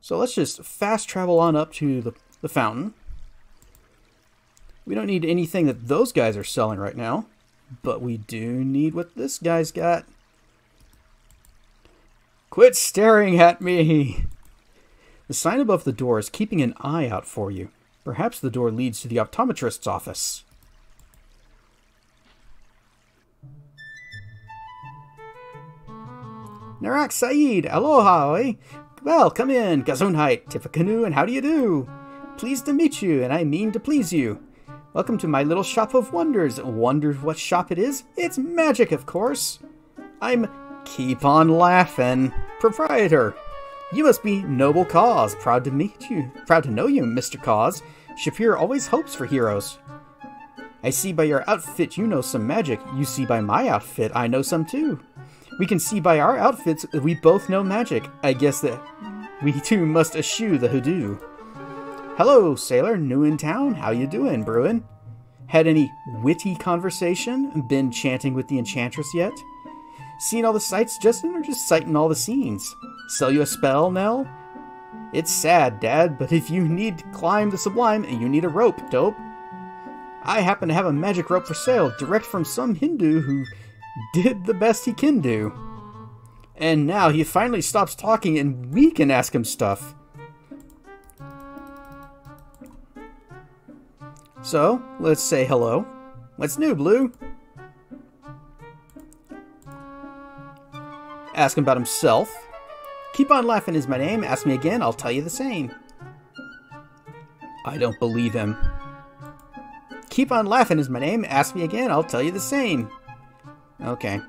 So let's just fast travel on up to the fountain. We don't need anything that those guys are selling right now, but we do need what this guy's got. Quit staring at me! The sign above the door is keeping an eye out for you. Perhaps the door leads to the optometrist's office. Narak Saeed, aloha, eh? Well, come in, Gesundheit, Tiffakanu, and how do you do? Pleased to meet you, and I mean to please you. Welcome to my little shop of wonders. Wonder what shop it is? It's magic, of course. I'm Keep On Laughing, proprietor. You must be Noble Cause. Proud to meet you. Proud to know you, Mr. Cause. Shapir always hopes for heroes. I see by your outfit you know some magic. You see by my outfit I know some too. We can see by our outfits we both know magic. I guess that we too must eschew the hoodoo. Hello, sailor, new in town. How you doing, Bruin? Had any witty conversation? Been chanting with the enchantress yet? Seen all the sights, Justin, or just sighting all the scenes? Sell you a spell, Nell? It's sad, Dad, but if you need to climb the sublime, you need a rope, dope. I happen to have a magic rope for sale, direct from some Hindu who did the best he can do. And now he finally stops talking and we can ask him stuff. So, let's say hello. What's new, Blue? Ask him about himself. Keep On Laughing is my name. Ask me again, I'll tell you the same. I don't believe him. Keep On Laughing is my name. Ask me again, I'll tell you the same. Okay.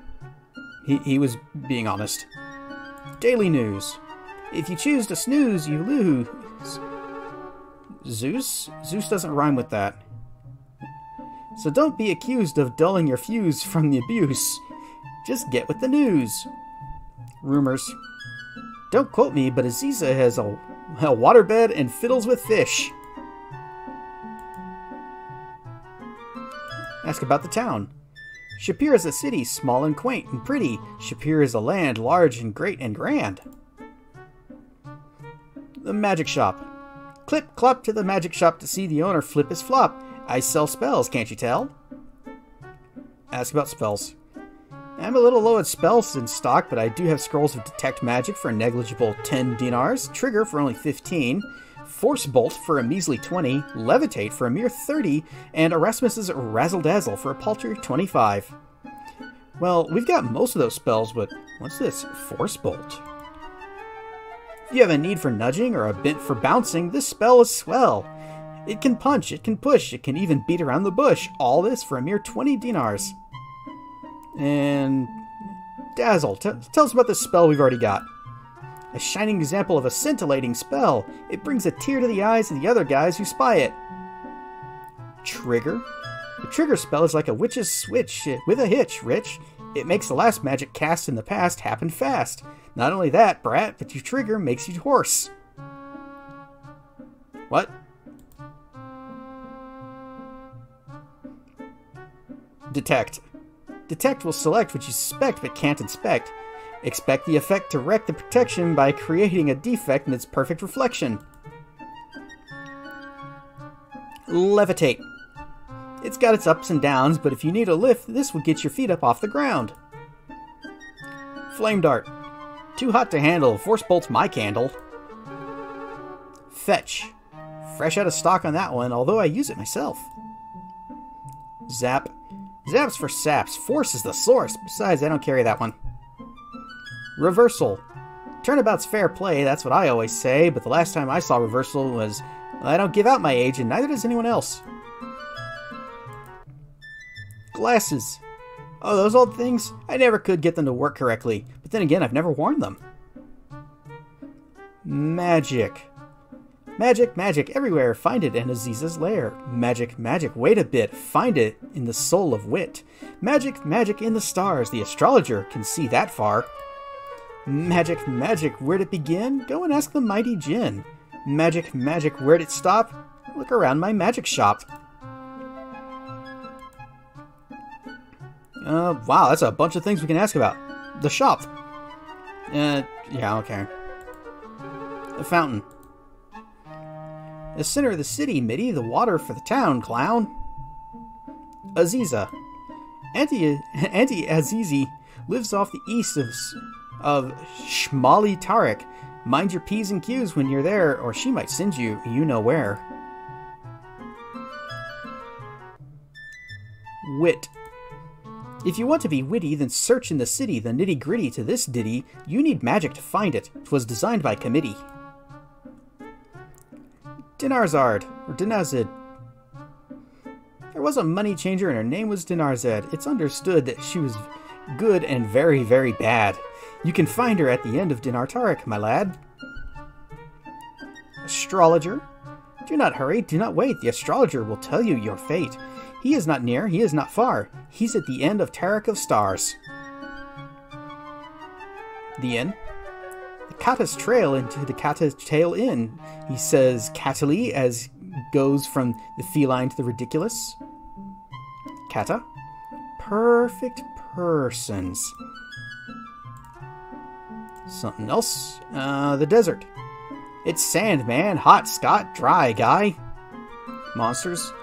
He was being honest. Daily news. If you choose to snooze, you lose. Zeus? Zeus doesn't rhyme with that. So don't be accused of dulling your fuse from the abuse. Just get with the news. Rumors. Don't quote me, but Aziza has a waterbed and fiddles with fish. Ask about the town. Shapir is a city, small and quaint and pretty. Shapir is a land, large and great and grand. The magic shop. Clip clop to the magic shop to see the owner flip his flop. I sell spells, can't you tell? Ask about spells. I'm a little low at spells in stock, but I do have scrolls of Detect Magic for a negligible 10 dinars, Trigger for only 15, Force Bolt for a measly 20, Levitate for a mere 30, and Erasmus's Razzle Dazzle for a paltry 25. Well, we've got most of those spells, but what's this Force Bolt? If you have a need for nudging or a bent for bouncing, this spell is swell. It can punch, it can push, it can even beat around the bush. All this for a mere 20 dinars. And Dazzle, tell us about this spell we've already got. A shining example of a scintillating spell. It brings a tear to the eyes of the other guys who spy it. Trigger? The trigger spell is like a witch's switch with a hitch, Rich. It makes the last magic cast in the past happen fast. Not only that, brat, but your trigger makes you hoarse. What? Detect. Detect will select what you suspect but can't inspect. Expect the effect to wreck the protection by creating a defect in its perfect reflection. Levitate. It's got its ups and downs, but if you need a lift, this will get your feet up off the ground. Flame Dart. Too hot to handle. Force Bolt's my candle. Fetch. Fresh out of stock on that one, although I use it myself. Zap. Zap's for saps. Force is the source. Besides, I don't carry that one. Reversal. Turnabout's fair play, that's what I always say, but the last time I saw reversal was, well, I don't give out my age, and neither does anyone else. Glasses. Oh, those old things? I never could get them to work correctly, but then again, I've never worn them. Magic. Magic, magic everywhere. Find it in Aziza's lair. Magic, magic, wait a bit. Find it in the soul of wit. Magic, magic in the stars. The astrologer can see that far. Magic, magic, where'd it begin? Go and ask the mighty Jinn. Magic, magic, where'd it stop? Look around my magic shop. Wow, that's a bunch of things we can ask about. The shop. Yeah, okay. The fountain. The center of the city, Mitty. The water for the town, clown. Aziza. Auntie Azizi lives off the east of Shmali Tarek. Mind your P's and Q's when you're there, or she might send you know where. Wit. If you want to be witty, then search in the city the nitty-gritty to this ditty. You need magic to find it. 'Twas designed by committee. Dinarzad, or Dinazid. There was a money changer and her name was Dinarzad. It's understood that she was good and very, very bad. You can find her at the end of Dinar Tarek, my lad. Astrologer. Do not hurry, do not wait. The astrologer will tell you your fate. He is not near, he is not far. He's at the end of Tarek of Stars. The inn. The Kata's trail into the Kata's tail inn. He says Katali as goes from the feline to the ridiculous. Kata. Perfect persons. Something else. The desert. It's sand, man. Hot, Scott, dry, guy. Monsters.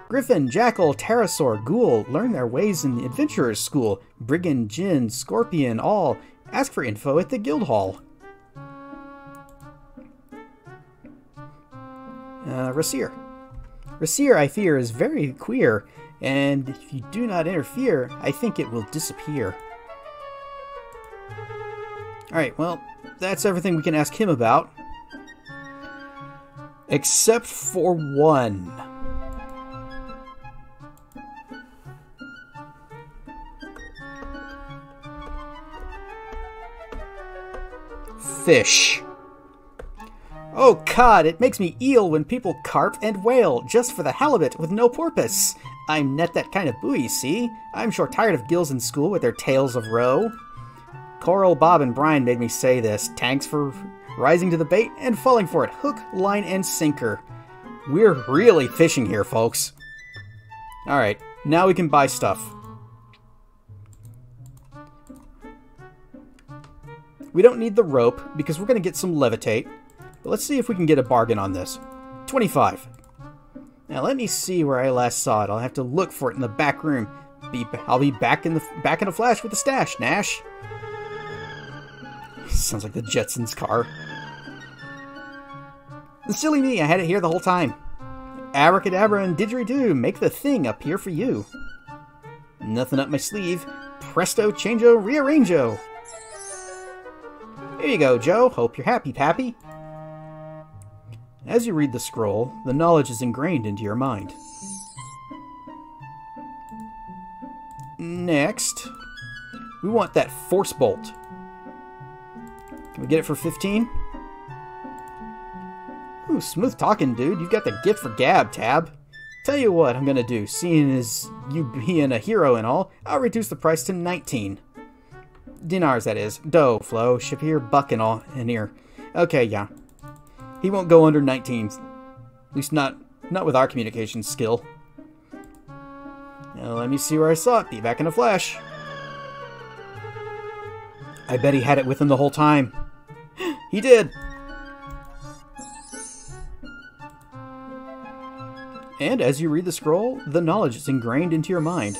Griffin, Jackal, Pterosaur, Ghoul. Learn their ways in the Adventurer's School. Brigand, Djinn, Scorpion, all. Ask for info at the Guild Hall. Rasir. Rasir, I fear, is very queer, and if you do not interfere, I think it will disappear. Alright, well, that's everything we can ask him about. Except for one. Fish. Oh God, it makes me eel when people carp and whale, just for the halibut with no porpoise. I'm not that kind of buoy, see? I'm sure tired of gills in school with their tales of roe. Coral, Bob, and Brian made me say this. Thanks for rising to the bait and falling for it. Hook, line, and sinker. We're really fishing here, folks. Alright, now we can buy stuff. We don't need the rope, because we're going to get some levitate. But let's see if we can get a bargain on this. 25. Now let me see where I last saw it. I'll have to look for it in the back room. I'll be back in a flash with the stash, Nash. Sounds like the Jetsons car. And silly me, I had it here the whole time. Abracadabra and didgeridoo, make the thing appear for you. Nothing up my sleeve. Presto, changeo, rearrangeo. Here you go, Joe. Hope you're happy, Pappy. As you read the scroll, the knowledge is ingrained into your mind. Next, we want that force bolt. Can we get it for 15? Ooh, smooth talking, dude. You've got the gift for gab, Tab. Tell you what I'm gonna do. Seeing as you being a hero and all, I'll reduce the price to 19. Dinars, that is. Dough, Flo. Ship here, buck and all in here. Okay, yeah. He won't go under 19. At least not with our communication skill. Now, let me see where I saw it. Be back in a flash. I bet he had it with him the whole time. He did! And as you read the scroll, the knowledge is ingrained into your mind.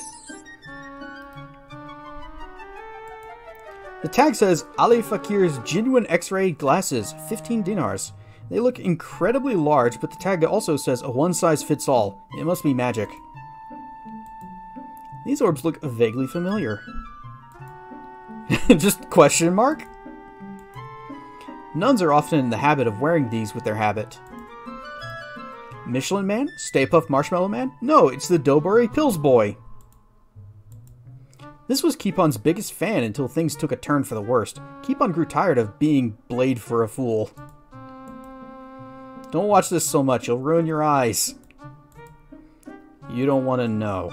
The tag says, Ali Fakir's genuine X-ray glasses, 15 dinars. They look incredibly large, but the tag also says a one-size-fits-all. It must be magic. These orbs look vaguely familiar. Just question mark? Nuns are often in the habit of wearing these with their habit. Michelin Man? Stay Puft Marshmallow Man? No, it's the Doughbury Pills Boy. This was Keepon's biggest fan until things took a turn for the worst. Keepon grew tired of being Blade for a fool. Don't watch this so much, you'll ruin your eyes. You don't want to know.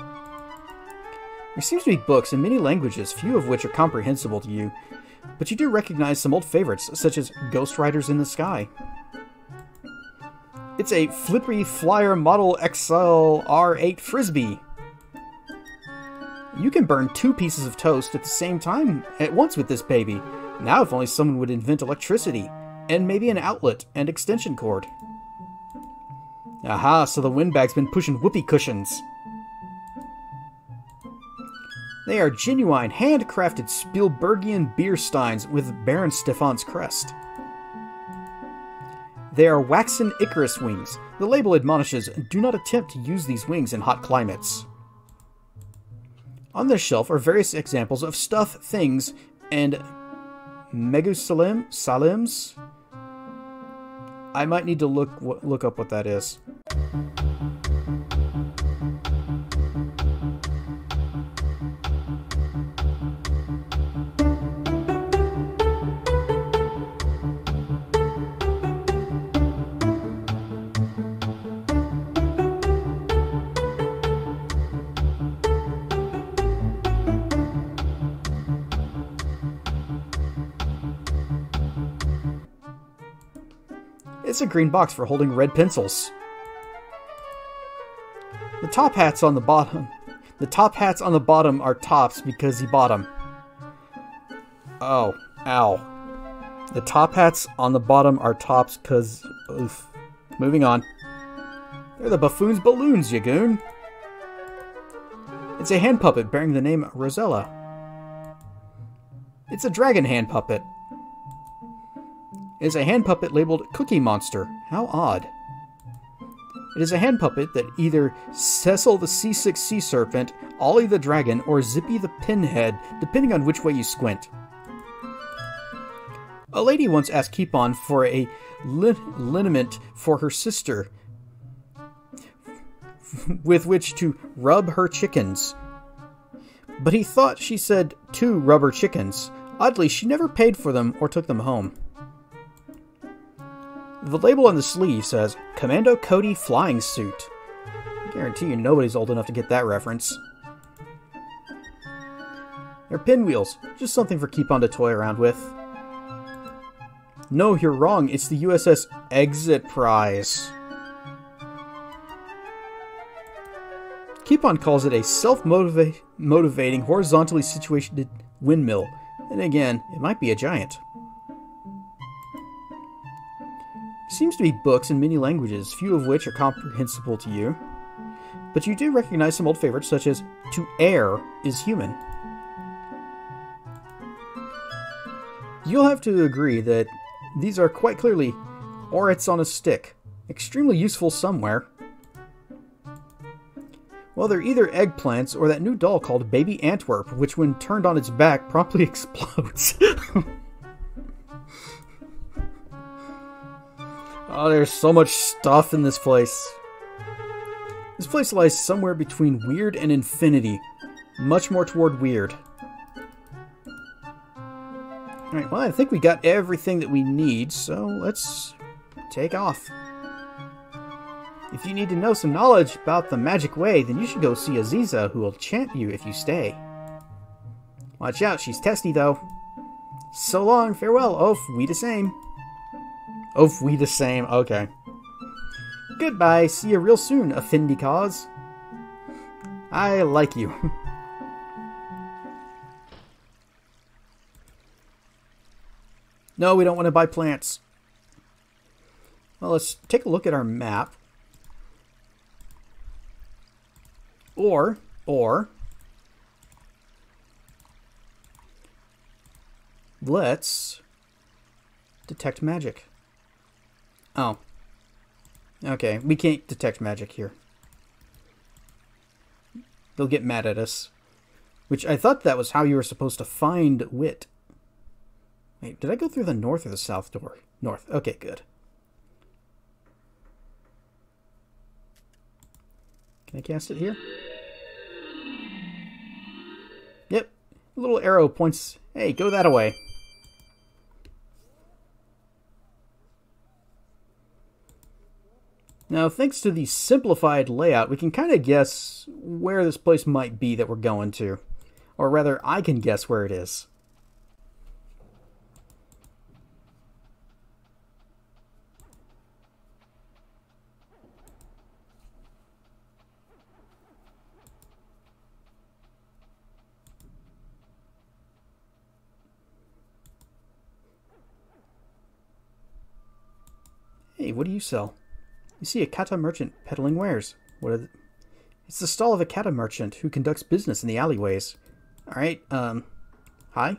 There seems to be books in many languages, few of which are comprehensible to you, but you do recognize some old favorites, such as Ghost Riders in the Sky. It's a Flippery Flyer Model XL R8 Frisbee. You can burn 2 pieces of toast at the same time at once with this baby. Now if only someone would invent electricity. and maybe an outlet and extension cord. Aha, so the windbag's been pushing whoopee cushions. They are genuine, handcrafted Spielbergian beer steins with Baron Stefan's crest. They are waxen Icarus wings. The label admonishes, do not attempt to use these wings in hot climates. On this shelf are various examples of stuff, things, and Megusalims. I might need to look up what that is. It's a green box for holding red pencils. The top hats on the bottom. The top hats on the bottom are tops because he bought them. Oh, ow. The top hats on the bottom are tops because... Oof. Moving on. They're the buffoon's balloons, you goon. It's a hand puppet bearing the name Rosella. It's a dragon hand puppet. It is a hand puppet labeled Cookie Monster. How odd. It is a hand puppet that either Cecil the Seasick Sea Serpent, Ollie the Dragon, or Zippy the Pinhead, depending on which way you squint. A lady once asked Keepon for a liniment for her sister, with which to rub her chickens. But he thought she said 2 rubber chickens. Oddly, she never paid for them or took them home. The label on the sleeve says, Commando Cody Flying Suit. I guarantee you nobody's old enough to get that reference. They're pinwheels, just something for Keepon to toy around with. No, you're wrong, it's the USS Exit Prize. Keepon calls it a self-motivating, horizontally situated windmill. And again, it might be a giant. Seems to be books in many languages, few of which are comprehensible to you. But you do recognize some old favorites such as To Err is Human. You'll have to agree that these are quite clearly Orets on a stick, extremely useful somewhere. Well, they're either eggplants or that new doll called Baby Antwerp, which when turned on its back promptly explodes. Oh, there's so much stuff in this place. This place lies somewhere between weird and infinity. Much more toward weird. Alright, well, I think we got everything that we need, so let's take off. If you need to know some knowledge about the magic way, then you should go see Aziza, who will chant you if you stay. Watch out, she's testy, though. So long, farewell, Oaf, we the same. Oaf, we the same, okay. Goodbye, see you real soon, Affinity Cause. I like you. No, we don't want to buy plants. Well, let's take a look at our map. Or, let's detect magic. Oh. Okay, we can't detect magic here. They'll get mad at us. Which I thought that was how you were supposed to find wit. Wait, did I go through the north or the south door? North. Okay, good. Can I cast it here? Yep. A little arrow points. Hey, go that way. Now, thanks to the simplified layout, we can kind of guess where this place might be that we're going to. Or rather, I can guess where it is. Hey, what do you sell? You see a kata merchant peddling wares. What are It's the stall of a kata merchant who conducts business in the alleyways. Alright, hi?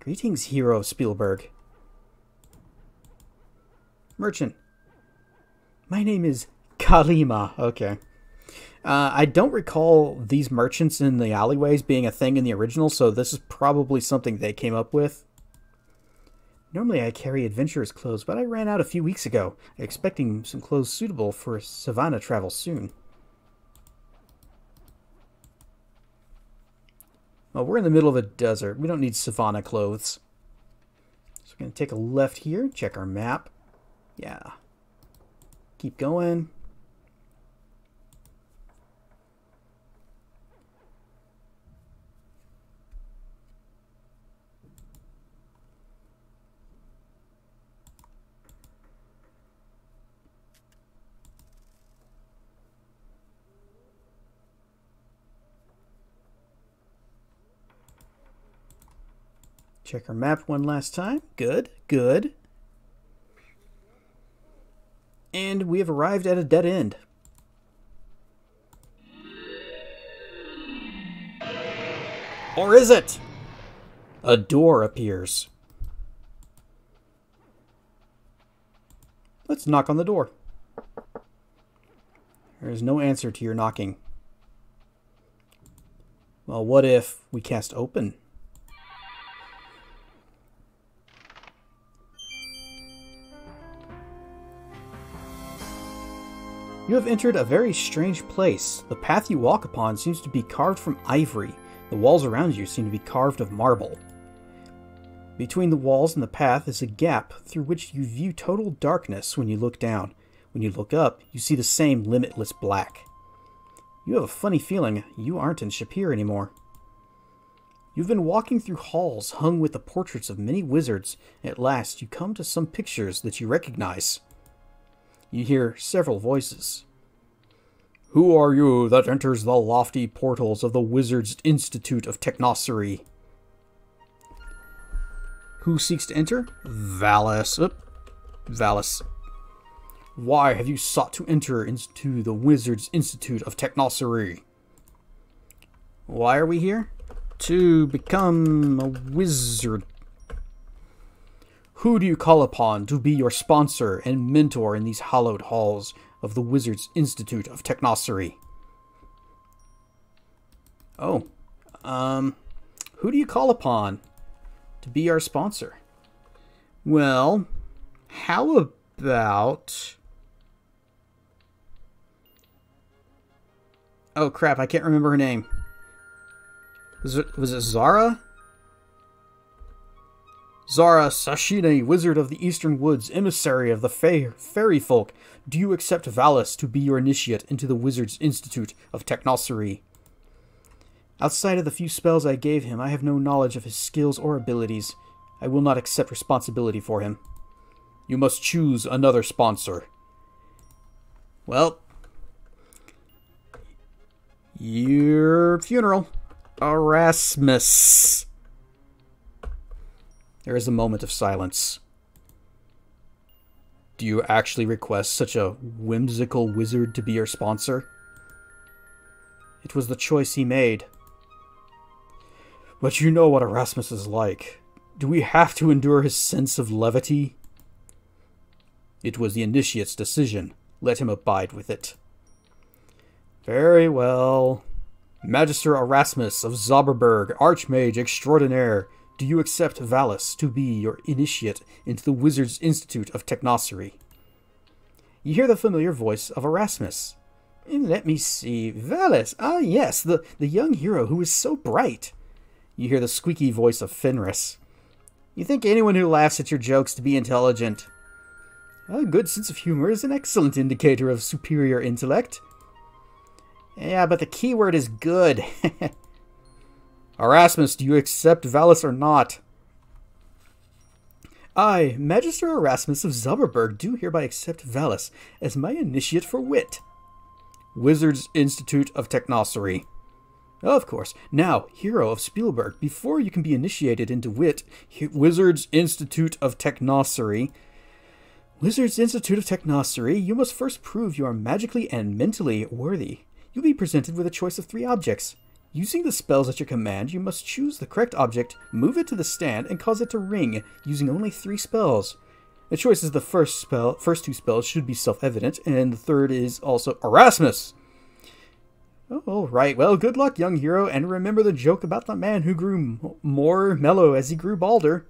Greetings, hero of Spielberg. Merchant. My name is Kalima. Okay. I don't recall these merchants in the alleyways being a thing in the original, so this is probably something they came up with. Normally I carry adventurer's clothes, but I ran out a few weeks ago, expecting some clothes suitable for savannah travel soon. Well, we're in the middle of a desert. We don't need savannah clothes. So we're going to take a left here, check our map. Yeah. Keep going. Check our map one last time. Good, good. And we have arrived at a dead end. Or is it? A door appears. Let's knock on the door. There is no answer to your knocking. Well, what if we cast open? You have entered a very strange place. The path you walk upon seems to be carved from ivory. The walls around you seem to be carved of marble. Between the walls and the path is a gap through which you view total darkness when you look down. When you look up, you see the same limitless black. You have a funny feeling you aren't in Shapir anymore. You've been walking through halls hung with the portraits of many wizards. At last, you come to some pictures that you recognize. You hear several voices. Who are you that enters the lofty portals of the Wizards' Institute of Technossery? Who seeks to enter? Valis. Valis. Why have you sought to enter into the Wizards' Institute of Technossery? Why are we here? To become a wizard. Who do you call upon to be your sponsor and mentor in these hallowed halls of the Wizards' Institute of Technossery? Oh, who do you call upon to be our sponsor? Well, how about... Oh crap, I can't remember her name. Was it Zara? Zara Sashine, Wizard of the Eastern Woods, emissary of the fairy folk, do you accept Valis to be your initiate into the Wizards' Institute of Technossery? Outside of the few spells I gave him, I have no knowledge of his skills or abilities. I will not accept responsibility for him. You must choose another sponsor. Well, your funeral. Erasmus. There is a moment of silence. Do you actually request such a whimsical wizard to be your sponsor? It was the choice he made. But you know what Erasmus is like. Do we have to endure his sense of levity? It was the initiate's decision. Let him abide with it. Very well. Magister Erasmus of Zauberberg, Archmage Extraordinaire, do you accept Valis to be your initiate into the Wizards' Institute of Technossery? You hear the familiar voice of Erasmus. Let me see. Valis. Ah, yes, the young hero who is so bright. You hear the squeaky voice of Fenris. You think anyone who laughs at your jokes to be intelligent. A good sense of humor is an excellent indicator of superior intellect. Yeah, but the key word is good. Erasmus, do you accept Valis or not? I, Magister Erasmus of Zauberberg, do hereby accept Valis as my initiate for wit. Wizards' Institute of Technossery. Of course. Now, hero of Spielberg, before you can be initiated into wit, Wizards' Institute of Technossery, Wizards Institute of Technostery, you must first prove you are magically and mentally worthy. You'll be presented with a choice of 3 objects. Using the spells at your command, you must choose the correct object, move it to the stand, and cause it to ring, using only 3 spells. The choice is the first 2 spells should be self-evident, and the third is also Erasmus! Oh, right. Well, good luck, young hero, and remember the joke about the man who grew more mellow as he grew balder.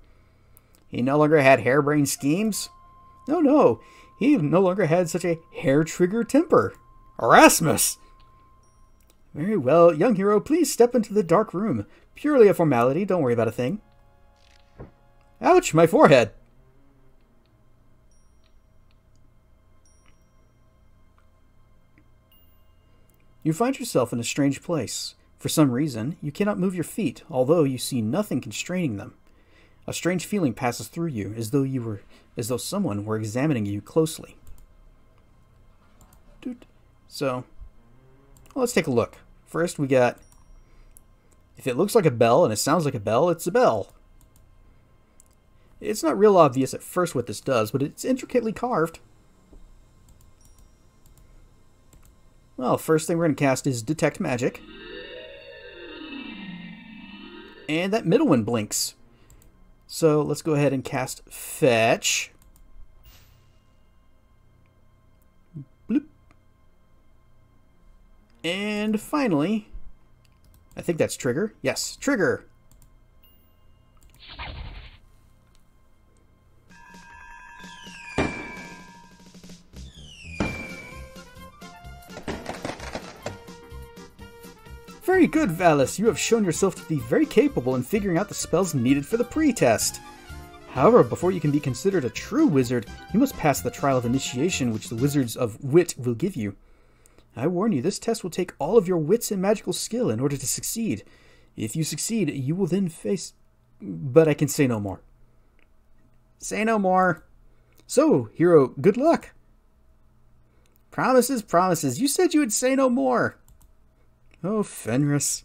He no longer had harebrained schemes. No, he no longer had such a hair-trigger temper. Erasmus! Very well, young hero, please step into the dark room. Purely a formality, don't worry about a thing. Ouch, my forehead! You find yourself in a strange place. For some reason, you cannot move your feet, although you see nothing constraining them. A strange feeling passes through you, as though someone were examining you closely. So, well, let's take a look. First, we got, if it looks like a bell and it sounds like a bell, it's a bell. It's not real obvious at first what this does, but it's intricately carved. Well, first thing we're going to cast is Detect Magic. And that middle one blinks. So let's go ahead and cast Fetch. Bloop. And finally, I think that's Trigger. Yes, Trigger. Very good, Valis. You have shown yourself to be very capable in figuring out the spells needed for the pre-test. However, before you can be considered a true wizard, you must pass the trial of initiation which the Wizards of Wit will give you. I warn you, this test will take all of your wits and magical skill in order to succeed. If you succeed, you will then face... But I can say no more. Say no more. So, hero, good luck. Promises, promises. You said you would say no more. Oh, Fenris.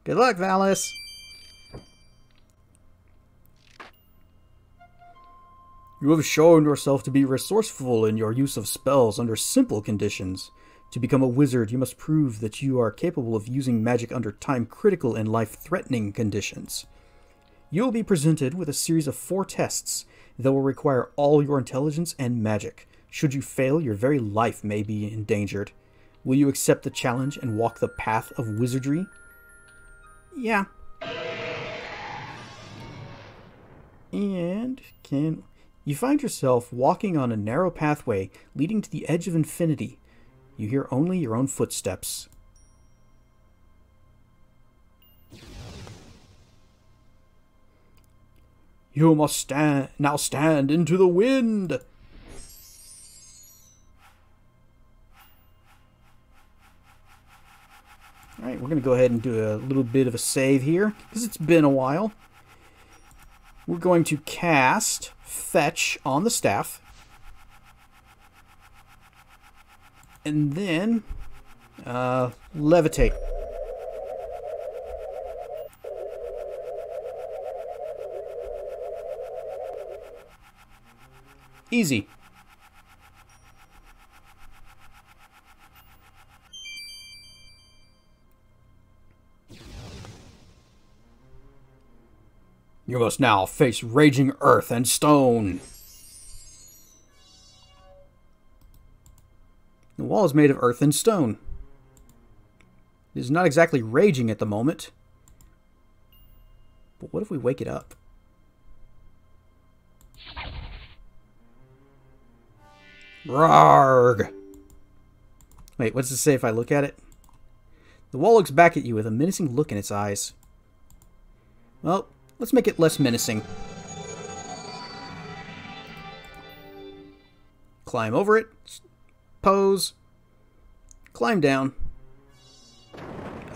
Good luck, Valis. You have shown yourself to be resourceful in your use of spells under simple conditions. To become a wizard, you must prove that you are capable of using magic under time-critical and life-threatening conditions. You will be presented with a series of 4 tests that will require all your intelligence and magic. Should you fail, your very life may be endangered. Will you accept the challenge and walk the path of wizardry? Yeah. And you find yourself walking on a narrow pathway leading to the edge of infinity. You hear only your own footsteps. You must now stand into the wind. Alright, we're going to go ahead and do a little bit of a save here, because it's been a while. We're going to cast Fetch on the staff. And then Levitate. Easy. You must now face raging earth and stone. The wall is made of earth and stone. It is not exactly raging at the moment. But what if we wake it up? Rarg! Wait, what does it say if I look at it? The wall looks back at you with a menacing look in its eyes. Well, let's make it less menacing. Climb over it. Pose. Climb down.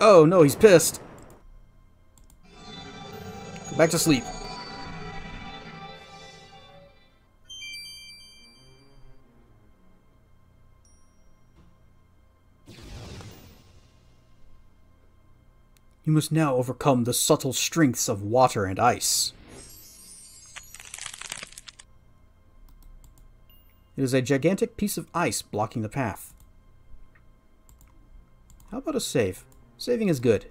Oh no, he's pissed. Go back to sleep. You must now overcome the subtle strengths of water and ice. It is a gigantic piece of ice blocking the path. How about a save? Saving is good.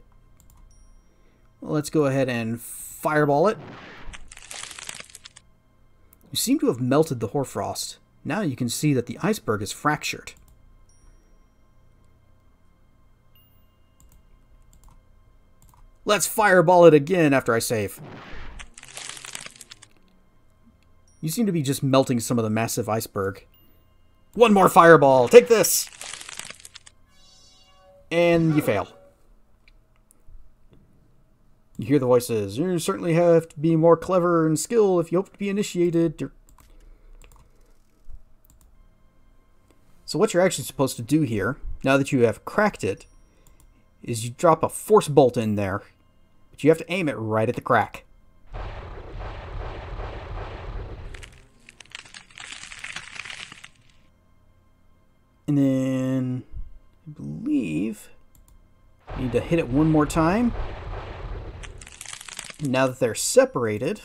Well, let's go ahead and fireball it. You seem to have melted the hoarfrost. Now you can see that the iceberg is fractured. Let's fireball it again after I save. You seem to be just melting some of the massive iceberg. One more fireball! Take this! And you fail. You hear the voices. You certainly have to be more clever and skilled if you hope to be initiated. So what you're actually supposed to do here, now that you have cracked it, is you drop a force bolt in there. But you have to aim it right at the crack. And then, I believe, you need to hit it one more time. Now that they're separated,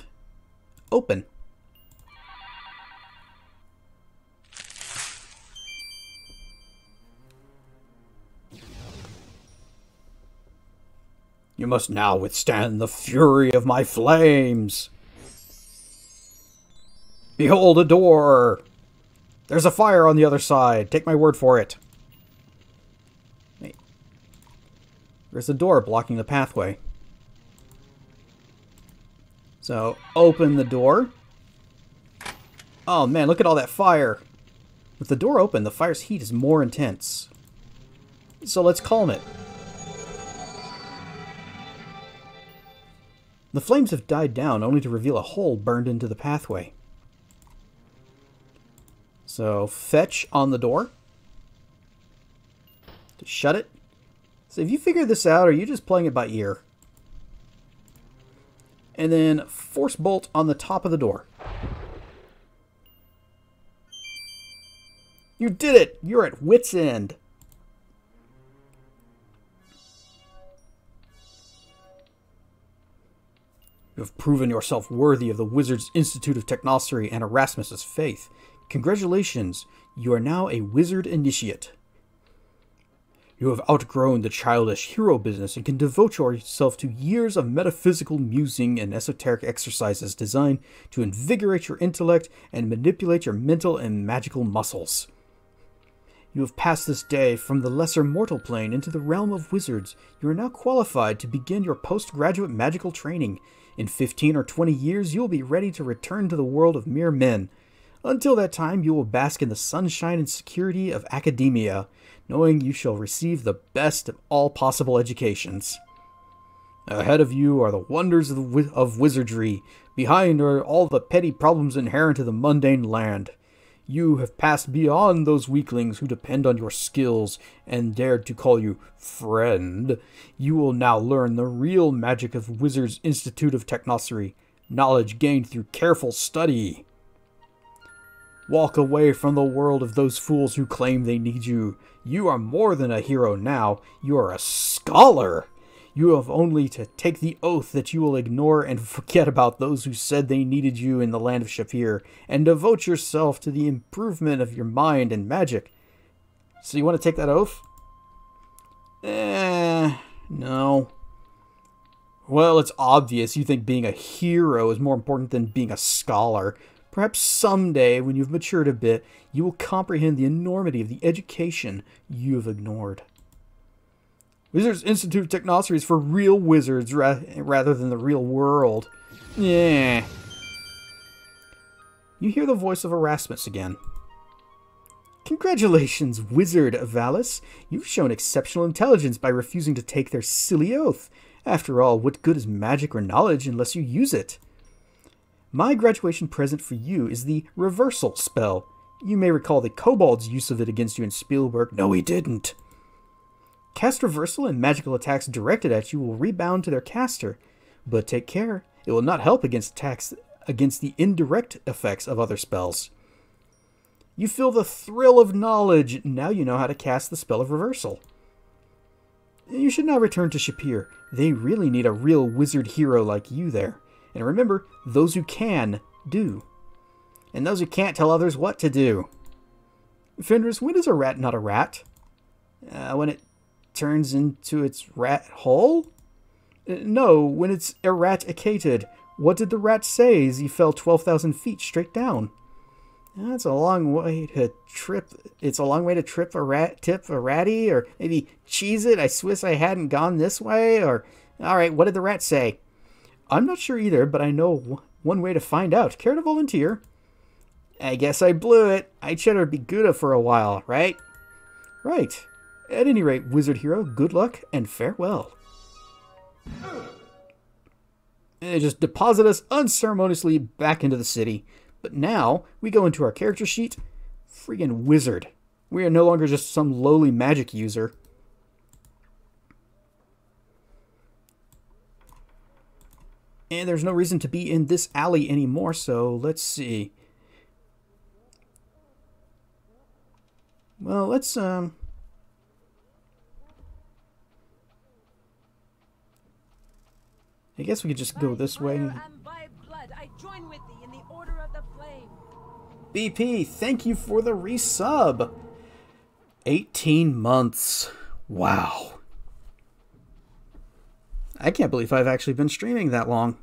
open. You must now withstand the fury of my flames. Behold a door. There's a fire on the other side. Take my word for it. Wait. There's a door blocking the pathway. So, open the door. Oh man, look at all that fire. With the door open, the fire's heat is more intense. So let's calm it. The flames have died down, only to reveal a hole burned into the pathway. So, fetch on the door. To shut it. So have you figured this out, or are you just playing it by ear? And then force bolt on the top of the door. You did it! You're at wit's end. You have proven yourself worthy of the Wizards Institute of Technosophy and Erasmus's faith. Congratulations, you are now a wizard initiate. You have outgrown the childish hero business and can devote yourself to years of metaphysical musing and esoteric exercises designed to invigorate your intellect and manipulate your mental and magical muscles. You have passed this day from the lesser mortal plane into the realm of wizards. You are now qualified to begin your postgraduate magical training. In 15 or 20 years, you will be ready to return to the world of mere men. Until that time, you will bask in the sunshine and security of academia, knowing you shall receive the best of all possible educations. Ahead of you are the wonders of wizardry. Behind are all the petty problems inherent to the mundane land. You have passed beyond those weaklings who depend on your skills and dared to call you friend. You will now learn the real magic of Wizards Institute of Technosophy, knowledge gained through careful study. Walk away from the world of those fools who claim they need you. You are more than a hero now. You are a scholar. You have only to take the oath that you will ignore and forget about those who said they needed you in the land of Shapir, and devote yourself to the improvement of your mind and magic. So you want to take that oath? No. Well, it's obvious you think being a hero is more important than being a scholar. Perhaps someday, when you've matured a bit, you will comprehend the enormity of the education you have ignored. Wizards Institute of Technosophy is for real wizards rather than the real world. Yeah. You hear the voice of Erasmus again. Congratulations, Wizard Valis. You've shown exceptional intelligence by refusing to take their silly oath. After all, what good is magic or knowledge unless you use it? My graduation present for you is the Reversal spell. You may recall the Kobold's use of it against you in Spielberg. No, he didn't. Cast Reversal and magical attacks directed at you will rebound to their caster, but take care, it will not help against attacks against the indirect effects of other spells. You feel the thrill of knowledge. Now you know how to cast the spell of Reversal. You should now return to Shapir. They really need a real wizard hero like you there. And remember, those who can, do. And those who can't tell others what to do. Fenris, when is a rat not a rat? When it turns into its rat hole? No, when it's eradicated. What did the rat say as he fell 12,000 feet straight down? That's a long way to trip. It's a long way to trip a rat, tip a ratty, or maybe cheese it. I Swiss I hadn't gone this way, or... Alright, what did the rat say? I'm not sure either, but I know one way to find out. Care to volunteer? I guess I blew it. I cheddar be Gouda for a while, right? Right. At any rate, wizard hero, good luck and farewell. And they just deposit us unceremoniously back into the city. But now, we go into our character sheet. Friggin' wizard. We are no longer just some lowly magic user. And there's no reason to be in this alley anymore, so let's see. Well, let's, I guess we could just go this way. BP, thank you for the resub. 18 months. Wow. I can't believe I've actually been streaming that long.